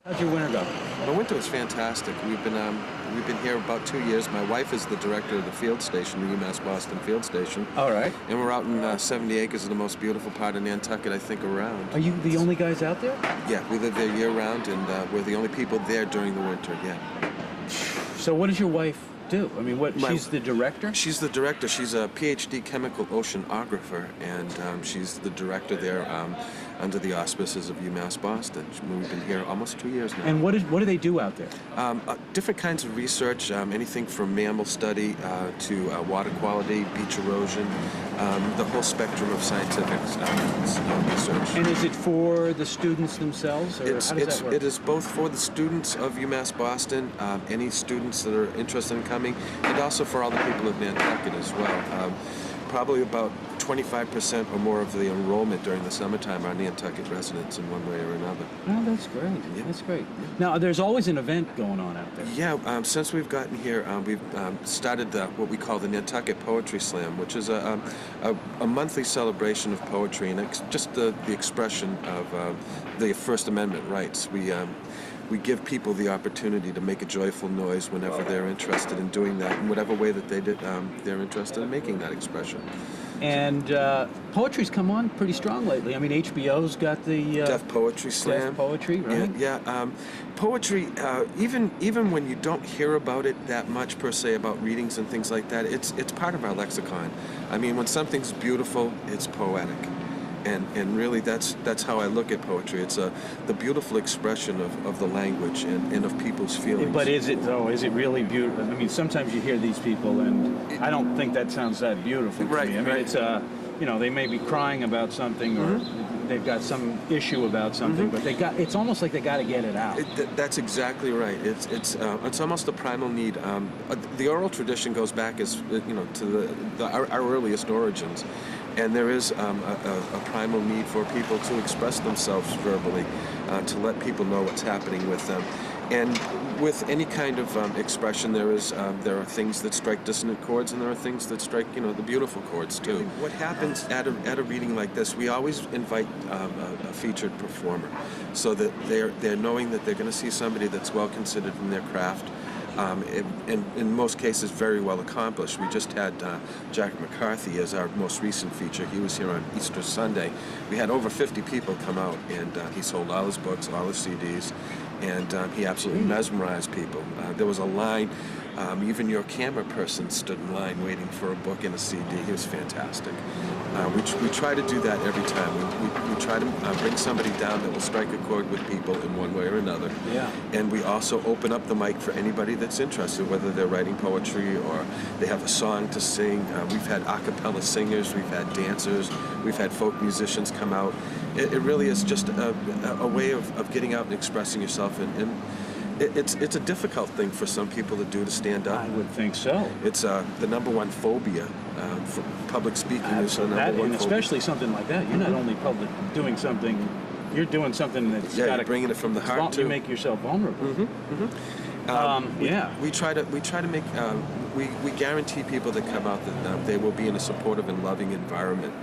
How's your winter go? The winter is fantastic. We've been here about 2 years. My wife is the director of the field station, the UMass Boston Field Station, All right. and we're out in 70 acres of the most beautiful part of Nantucket, I think, around. Are you the only guys out there? Yeah, we live there year round, and we're the only people there during the winter. Yeah. So what does your wife do? I mean, My- she's the director? She's the director. She's a PhD chemical oceanographer, and she's the director there under the auspices of UMass Boston. We've been here almost 2 years now. And what do they do out there? Different kinds of research, anything from mammal study to water quality, beach erosion, the whole spectrum of scientific research. And is it for the students themselves, or how does that work? It is both for the students of UMass Boston, any students that are interested in coming, and also for all the people of Nantucket as well. Probably about 25% or more of the enrollment during the summertime are Nantucket residents in one way or another. Oh, that's great. Yeah. That's great. Now, there's always an event going on out there. Yeah, since we've gotten here, we've started what we call the Nantucket Poetry Slam, which is a monthly celebration of poetry and just the expression of the First Amendment rights. We give people the opportunity to make a joyful noise whenever they're interested in doing that, in whatever way that they're interested in making that expression. And poetry's come on pretty strong lately. I mean, HBO's got the Deaf Poetry Slam. Deaf Poetry, right? Yeah. Poetry, even when you don't hear about it that much per se about readings and things like that, it's part of our lexicon. I mean, when something's beautiful, it's poetic. And really, that's how I look at poetry. It's the beautiful expression of the language and of people's feelings. But is it though? Is it really beautiful? I mean, sometimes you hear these people, and I don't think that sounds that beautiful to Right, me. I mean, right. it's they may be crying about something, or they've got some issue about something, but it's almost like they got to get it out. That's exactly right. It's almost a primal need. The oral tradition goes back to our earliest origins. And there is a primal need for people to express themselves verbally, to let people know what's happening with them. And with any kind of expression, there are things that strike dissonant chords, and there are things that strike the beautiful chords too. What happens at a reading like this? We always invite a featured performer, so that they're knowing that they're going to see somebody that's well considered in their craft. In most cases, very well accomplished. We just had Jack McCarthy as our most recent feature. He was here on Easter Sunday. We had over 50 people come out, and he sold all his books, all his CDs, and he absolutely mesmerized people. There was a line. Even your camera person stood in line waiting for a book and a CD. He was fantastic. We try to do that every time. We try to bring somebody down that will strike a chord with people in one way or another. Yeah. And we also open up the mic for anybody that's interested, whether they're writing poetry or they have a song to sing. We've had a cappella singers, we've had dancers, we've had folk musicians come out. It really is just a way of getting out and expressing yourself. And it's a difficult thing for some people to do, to stand up. I would think so. It's the number one phobia. For public speaking is the number one and phobia. especially something like that. You're not only doing something, you're doing something that's got you're bringing it from the heart too. You make yourself vulnerable. We try to make we guarantee people that come out that they will be in a supportive and loving environment.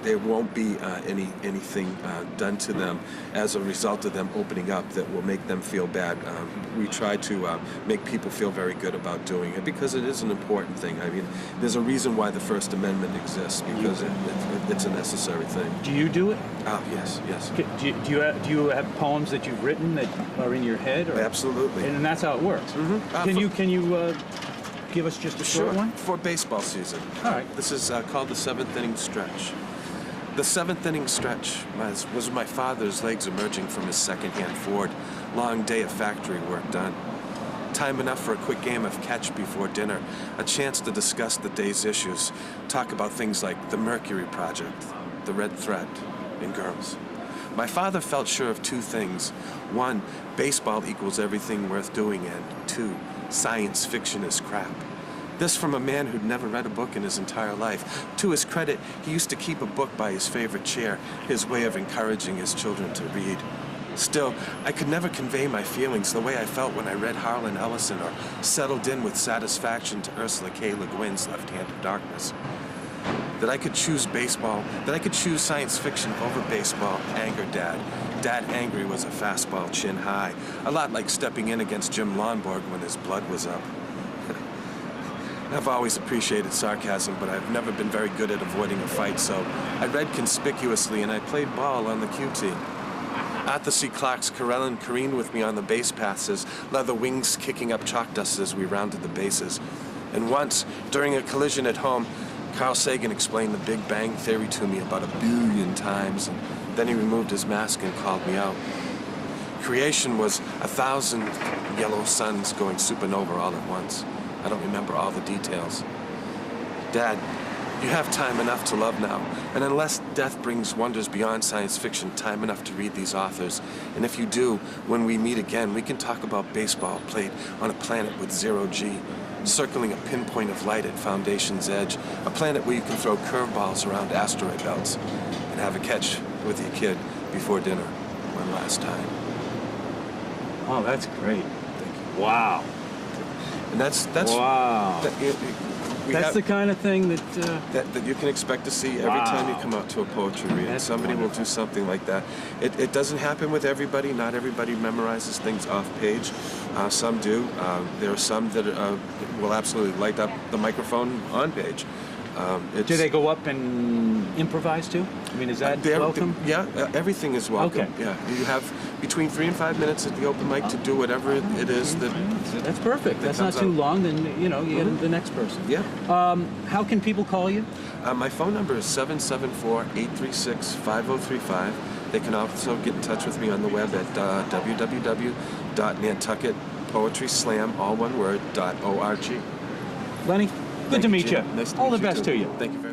There won't be anything done to them as a result of them opening up that will make them feel bad. We try to make people feel very good about doing it because it is an important thing. I mean, there's a reason why the First Amendment exists, because it's a necessary thing. Do you do it? Yes. Do you have poems that you've written that are in your head? Or? Absolutely. And that's how it works. Can you give us just a short one? For baseball season. All right. This is called the seventh inning stretch. The seventh inning stretch was my father's legs emerging from his second-hand Ford. Long day of factory work done. Time enough for a quick game of catch before dinner. A chance to discuss the day's issues. Talk about things like the Mercury Project, the Red Thread, and girls. My father felt sure of two things. One, baseball equals everything worth doing, and two, science fiction is crap. This from a man who'd never read a book in his entire life. To his credit, he used to keep a book by his favorite chair, his way of encouraging his children to read. Still, I could never convey my feelings the way I felt when I read Harlan Ellison or settled in with satisfaction to Ursula K. Le Guin's Left Hand of Darkness. That I could choose baseball, that I could choose science fiction over baseball, angered Dad. Dad angry was a fastball chin high, a lot like stepping in against Jim Lonborg when his blood was up. I've always appreciated sarcasm, but I've never been very good at avoiding a fight, so I read conspicuously and I played ball on the cue team. Arthur C. Clarke's Carellin careened with me on the base paths, his leather wings kicking up chalk dust as we rounded the bases. And once, during a collision at home, Carl Sagan explained the Big Bang Theory to me about 1 billion times, and then he removed his mask and called me out. Creation was 1,000 yellow suns going supernova all at once. I don't remember all the details. Dad, you have time enough to love now, and unless death brings wonders beyond science fiction, time enough to read these authors. And if you do, when we meet again, we can talk about baseball played on a planet with 0 G, circling a pinpoint of light at Foundation's edge, a planet where you can throw curveballs around asteroid belts and have a catch with your kid before dinner one last time. Oh, that's great. Thank you. Wow. And that's Wow. That's the kind of thing that... that you can expect to see every time you come out to a poetry reading. That's Somebody will do something like that. It doesn't happen with everybody. Not everybody memorizes things off page. Some do. There are some that will absolutely light up the microphone on page. Do they go up and improvise too? I mean, is that welcome? Yeah, everything is welcome. Okay. Yeah, you have between 3 and 5 minutes at the open mic to do whatever it is that. That's perfect. That's not comes too out. long. Then you get the next person. Yeah. How can people call you? My phone number is 774-836-5035. They can also get in touch with me on the web at www.nantucketpoetryslam, all one word, .org. Lenny, good to meet Jim. you. Nice to All meet the best too. to you. Thank you very much.